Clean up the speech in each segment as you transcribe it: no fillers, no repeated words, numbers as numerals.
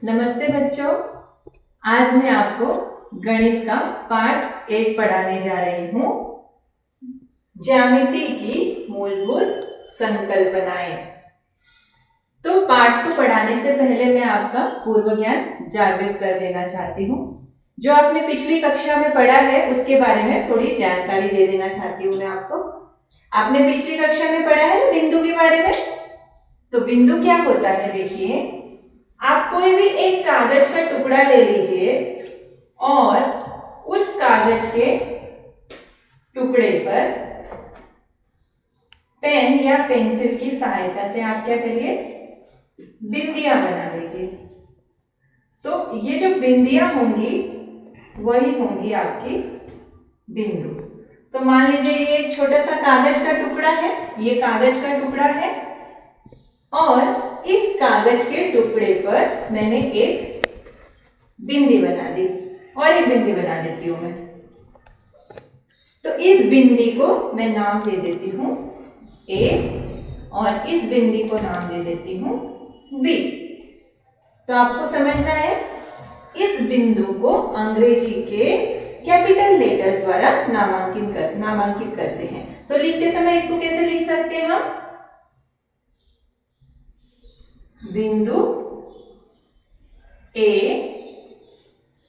नमस्ते बच्चों। आज मैं आपको गणित का पाठ 1 पढ़ाने जा रही हूँ। ज्यामिति की मूलभूत संकल्पनाएं। तो पाठ को पढ़ाने से पहले मैं आपका पूर्व ज्ञान जागृत कर देना चाहती हूँ। जो आपने पिछली कक्षा में पढ़ा है उसके बारे में थोड़ी जानकारी दे देना चाहती हूँ मैं आपको। आपने पिछली कक्षा में पढ़ा है ना बिंदु के बारे में। तो बिंदु क्या होता है, देखिए आप कोई भी एक कागज का टुकड़ा ले लीजिए और उस कागज के टुकड़े पर पेन या पेंसिल की सहायता से आप क्या करिए, बिंदियां बना लीजिए। तो ये जो बिंदियां होंगी वही होंगी आपकी बिंदु। तो मान लीजिए ये एक छोटा सा कागज का टुकड़ा है, ये कागज का टुकड़ा है और इस कागज के टुकड़े पर मैंने एक बिंदी बना दी और एक बिंदी बना देती हूं मैं। तो इस बिंदी को मैं नाम दे देती हूं A और इस बिंदी को नाम दे देती हूं B। तो आपको समझना है, इस बिंदु को अंग्रेजी के कैपिटल लेटर्स द्वारा नामांकित करते हैं। तो लिखते समय इसको कैसे लिख सकते हैं हम? बिंदु A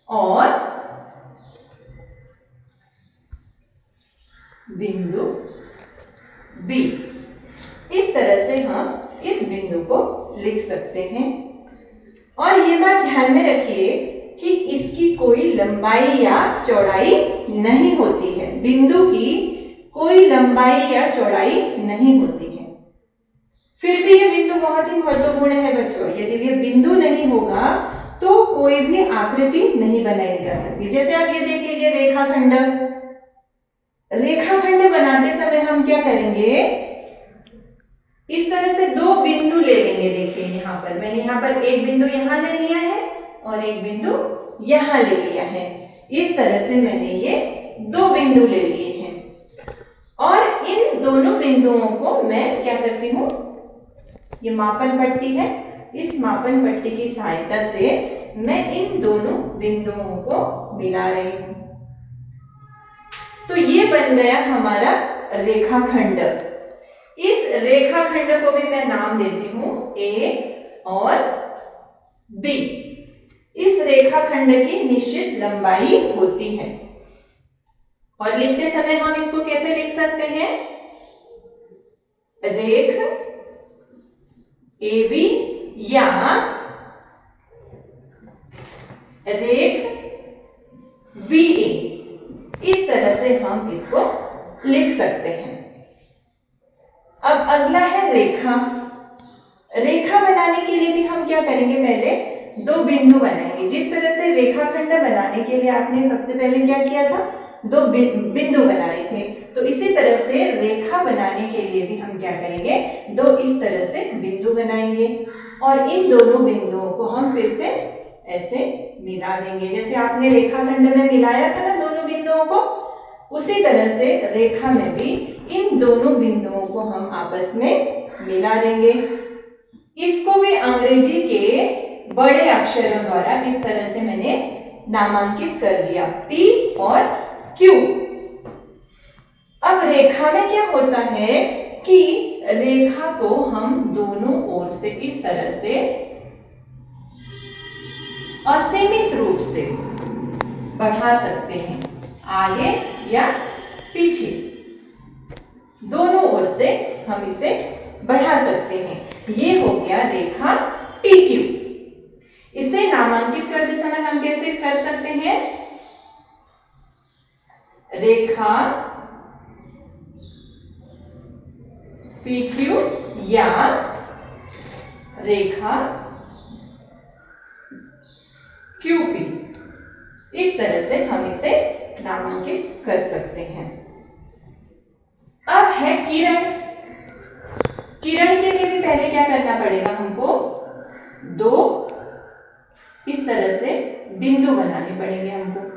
और बिंदु B। इस तरह से हम इस बिंदु को लिख सकते हैं। और ये बात ध्यान में रखिए कि इसकी कोई लंबाई या चौड़ाई नहीं होती है। बिंदु की कोई लंबाई या चौड़ाई नहीं होती है। फिर भी ये बिंदु बहुत ही महत्वपूर्ण है बच्चों। यदि ये बिंदु नहीं होगा तो कोई भी आकृति नहीं बनाई जा सकती। जैसे आप ये देख लीजिए रेखाखंड। रेखाखंड बनाते समय हम क्या करेंगे, इस तरह से दो बिंदु ले लेंगे। देखिए यहाँ पर मैंने यहाँ पर एक बिंदु यहाँ ले लिया है और एक बिंदु यहाँ ले लिया है। इस तरह से मैंने ये दो बिंदु ले लिए हैं और इन दोनों बिंदुओं को मैं क्या करती हूँ, ये मापन पट्टी है, इस मापन पट्टी की सहायता से मैं इन दोनों बिंदुओं को मिला रही हूं। तो ये बन गया हमारा रेखाखंड। इस रेखाखंड को भी मैं नाम देती हूं A और B। इस रेखाखंड की निश्चित लंबाई होती है और लिखते समय हम इसको कैसे लिख सकते हैं, रेख AB या रेख BA। इस तरह से हम इसको लिख सकते हैं। अब अगला है रेखा। रेखा बनाने के लिए भी हम क्या करेंगे, पहले दो बिंदु बनाएंगे। जिस तरह से रेखाखंड बनाने के लिए आपने सबसे पहले क्या किया था, दो बिंदु बनाए थे। तो इसी तरह से रेखा बनाने के लिए भी हम क्या करेंगे, दो इस तरह से बिंदु बनाएंगे और इन दोनों बिंदुओं को हम फिर से ऐसे मिला देंगे। जैसे आपने रेखाखंड में मिलाया था ना दोनों बिंदुओं को, उसी तरह से रेखा में भी इन दोनों बिंदुओं को हम आपस में मिला देंगे। इसको भी अंग्रेजी के बड़े अक्षरों द्वारा इस तरह से मैंने नामांकित कर दिया, P और Q। अब रेखा में क्या होता है कि रेखा को हम दोनों ओर से इस तरह से असीमित रूप से बढ़ा सकते हैं, आगे या पीछे, दोनों ओर से हम इसे बढ़ा सकते हैं। ये हो गया रेखा PQ। इसे नामांकित करते समय हम कैसे कर सकते हैं, रेखा PQ या रेखा QP। इस तरह से हम इसे नामांकित कर सकते हैं। अब है किरण। किरण के लिए भी पहले क्या करना पड़ेगा हमको, दो इस तरह से बिंदु बनाने पड़ेंगे हमको।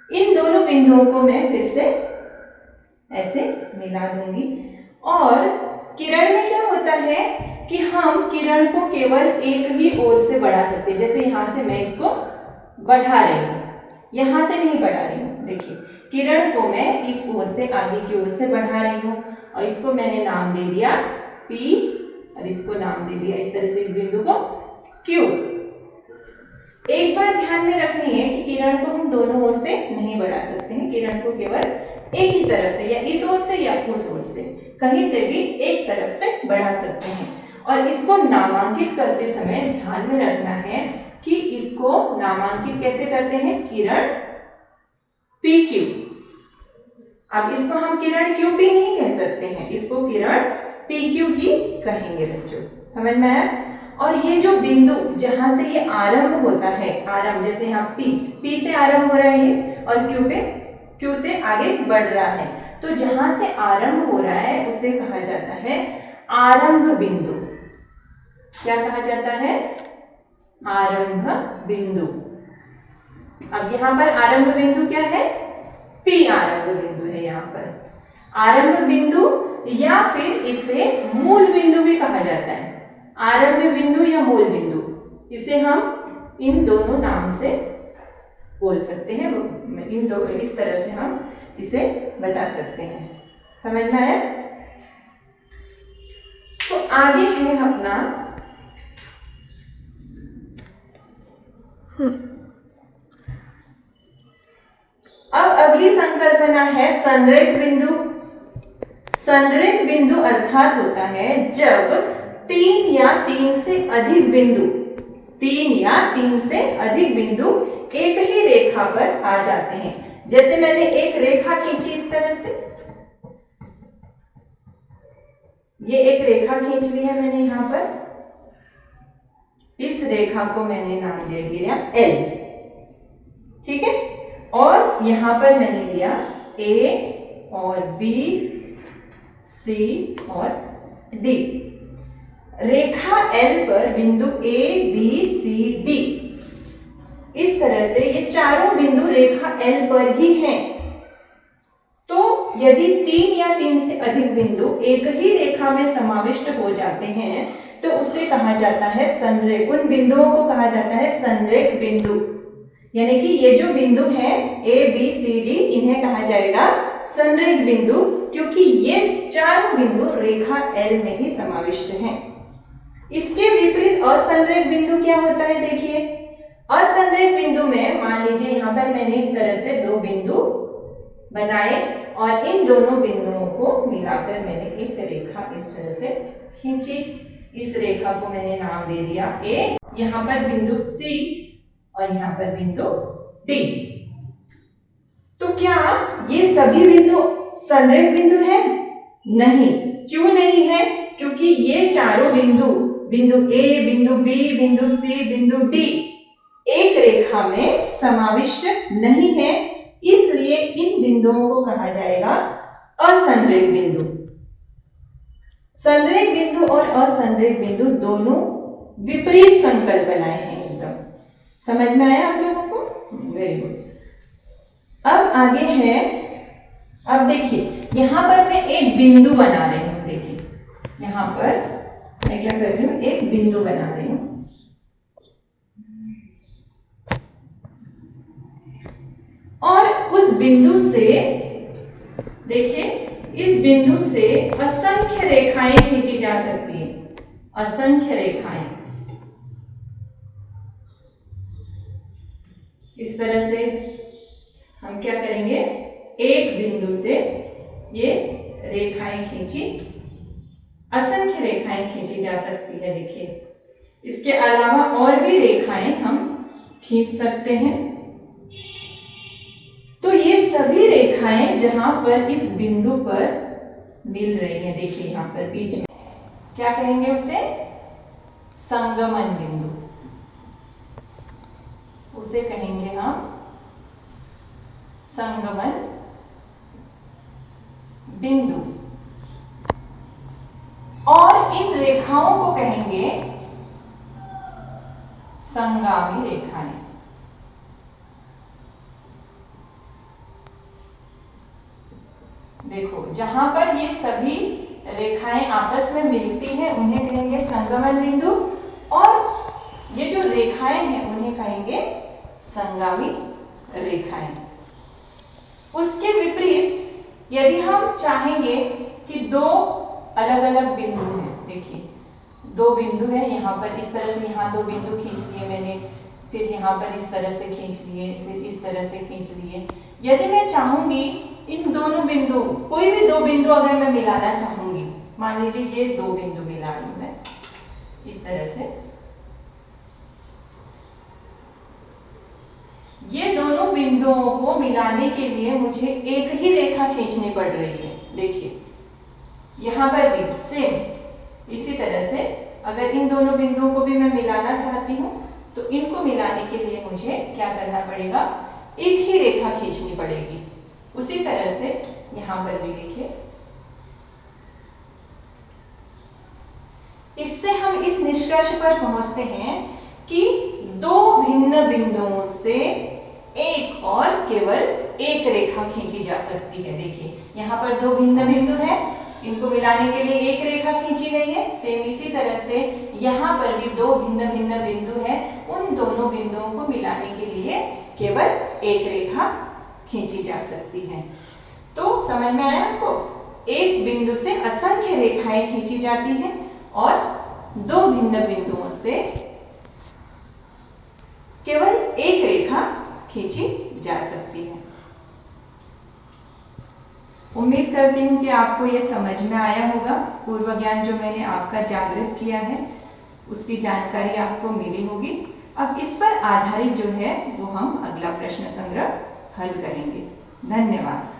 इन दोनों बिंदुओं को मैं फिर से ऐसे मिला दूंगी। और किरण में क्या होता है कि हम किरण को केवल एक ही ओर से बढ़ा सकते हैं। जैसे यहां से मैं इसको बढ़ा रही हूं, यहां से नहीं बढ़ा रही हूं। देखिए किरण को मैं इस ओर से आगे की ओर से बढ़ा रही हूं और इसको मैंने नाम दे दिया P और इसको नाम दे दिया इस तरह से इस बिंदु को Q। एक बात ध्यान में रखनी है कि किरण को हम दोनों ओर से नहीं बढ़ा सकते हैं। किरण को केवल एक ही तरफ से, या इस ओर से या उस ओर से, कहीं से भी एक तरफ से बढ़ा सकते हैं। और इसको नामांकित करते समय ध्यान में रखना है कि इसको नामांकित कैसे करते हैं, किरण PQ। अब इसको हम किरण QP नहीं कह सकते हैं, इसको किरण PQ ही कहेंगे बच्चों, समझ में आया। और ये जो बिंदु जहां से ये आरंभ होता है, आरंभ जैसे यहाँ P से आरंभ हो रहा है और Q से आगे बढ़ रहा है, तो जहां से आरंभ हो रहा है उसे कहा जाता है आरंभ बिंदु। क्या कहा जाता है, आरंभ बिंदु। अब यहां पर आरंभ बिंदु क्या है, P आरंभ बिंदु है यहाँ पर आरंभ बिंदु, या फिर इसे मूल बिंदु भी कहा जाता है। आरंभ बिंदु या मूल बिंदु, इसे हम इन दोनों नाम से बोल सकते हैं। इन दो इस तरह से हम इसे बता सकते हैं, समझ में आया। तो आगे है अपना अब अगली संकल्पना है संरेख बिंदु। संरेख बिंदु अर्थात होता है जब तीन या तीन से अधिक बिंदु एक ही रेखा पर आ जाते हैं। जैसे मैंने एक रेखा खींची इस तरह से, ये एक रेखा खींच ली है मैंने यहां पर, इस रेखा को मैंने नाम दे दिया L, ठीक है। और यहां पर मैंने दिया A और B, C और D। रेखा L पर बिंदु A, B, C, D, इस तरह से ये चारों बिंदु रेखा L पर ही हैं। तो यदि तीन या तीन से अधिक बिंदु एक ही रेखा में समाविष्ट हो जाते हैं तो उसे कहा जाता है संरेख। उन बिंदुओं को कहा जाता है संरेख बिंदु। यानी कि ये जो बिंदु हैं A, B, C, D, इन्हें कहा जाएगा संरेख बिंदु, क्योंकि ये चारों बिंदु रेखा L में ही समाविष्ट हैं। इसके विपरीत असंरेख बिंदु क्या होता है, देखिए असंरेख बिंदु में मान लीजिए यहां पर मैंने इस तरह से दो बिंदु बनाए और इन दोनों बिंदुओं को मिलाकर मैंने एक रेखा इस तरह से खींची। इस रेखा को मैंने नाम दे दिया A, यहां पर बिंदु C और यहां पर बिंदु D। तो क्या ये सभी बिंदु संरेख बिंदु है? नहीं। क्यों नहीं है? क्योंकि ये चारों बिंदु A, बिंदु B, बिंदु C, बिंदु D एक रेखा में समाविष्ट नहीं है, इसलिए इन बिंदुओं को कहा जाएगा असंरेख बिंदु। संरेख बिंदु और असंरेख बिंदु दोनों विपरीत संकल्पनाएं हैं। एकदम समझ में आया आप लोगों को? Very good. अब आगे है, अब देखिए यहां पर मैं एक बिंदु बना रही हूं। देखिए यहां पर मैं क्या कर रही हूं, एक बिंदु बना रही हूं। और उस बिंदु से देखिए, इस बिंदु से असंख्य रेखाएं खींची जा सकती हैं, असंख्य रेखाएं। इस तरह से हम क्या करेंगे, एक बिंदु से ये रेखाएं खींची, असंख्य रेखाएं खींची जा सकती है। देखिए इसके अलावा और भी रेखाएं हम खींच सकते हैं। तो ये सभी रेखाएं जहां पर इस बिंदु पर मिल रही हैं, देखिए यहां पर बीच में क्या कहेंगे उसे, संगमन बिंदु, उसे कहेंगे हम संगमन बिंदु। और इन रेखाओं को कहेंगे संगामी रेखाएं। देखो जहां पर ये सभी रेखाएं आपस में मिलती हैं उन्हें कहेंगे संगमन बिंदु, और ये जो रेखाएं हैं उन्हें कहेंगे संगामी रेखाएं। उसके विपरीत यदि हम चाहेंगे कि दो अलग अलग बिंदु हैं, देखिए दो बिंदु है, यहाँ पर इस तरह से यहाँ दो बिंदु खींच लिए मैंने, फिर यहाँ पर इस तरह से खींच लिए, फिर इस तरह से खींच लिए। यदि मैं चाहूंगी इन दोनों बिंदु, कोई भी दो बिंदु अगर मैं मिलाना चाहूंगी, मान लीजिए ये दो बिंदु मिला रही मैं इस तरह से, ये दोनों बिंदुओं को मिलाने के लिए मुझे एक ही रेखा खींचनी पड़ रही है। देखिए यहां पर भी सेम इसी तरह से अगर इन दोनों बिंदुओं को भी मैं मिलाना चाहती हूं तो इनको मिलाने के लिए मुझे क्या करना पड़ेगा, एक ही रेखा खींचनी पड़ेगी। उसी तरह से यहां पर भी देखिए, इससे हम इस निष्कर्ष पर पहुंचते हैं कि दो भिन्न बिंदुओं से एक और केवल एक रेखा खींची जा सकती है। देखिए यहाँ पर दो भिन्न बिंदु है, इनको मिलाने के लिए एक रेखा खींची गई है। सेम इसी तरह से यहाँ पर भी दो भिन्न भिन्न बिंदु है, उन दोनों बिंदुओं को मिलाने के लिए केवल एक रेखा खींची जा सकती है। तो समझ में आया आपको, एक बिंदु से असंख्य रेखाएं खींची जाती हैं और दो भिन्न बिंदुओं से केवल एक रेखा खींची जा सकती है। उम्मीद करती हूँ कि आपको यह समझ में आया होगा। पूर्व ज्ञान जो मैंने आपका जागृत किया है उसकी जानकारी आपको मिली होगी। अब इस पर आधारित जो है वो हम अगला प्रश्न संग्रह हल करेंगे। धन्यवाद।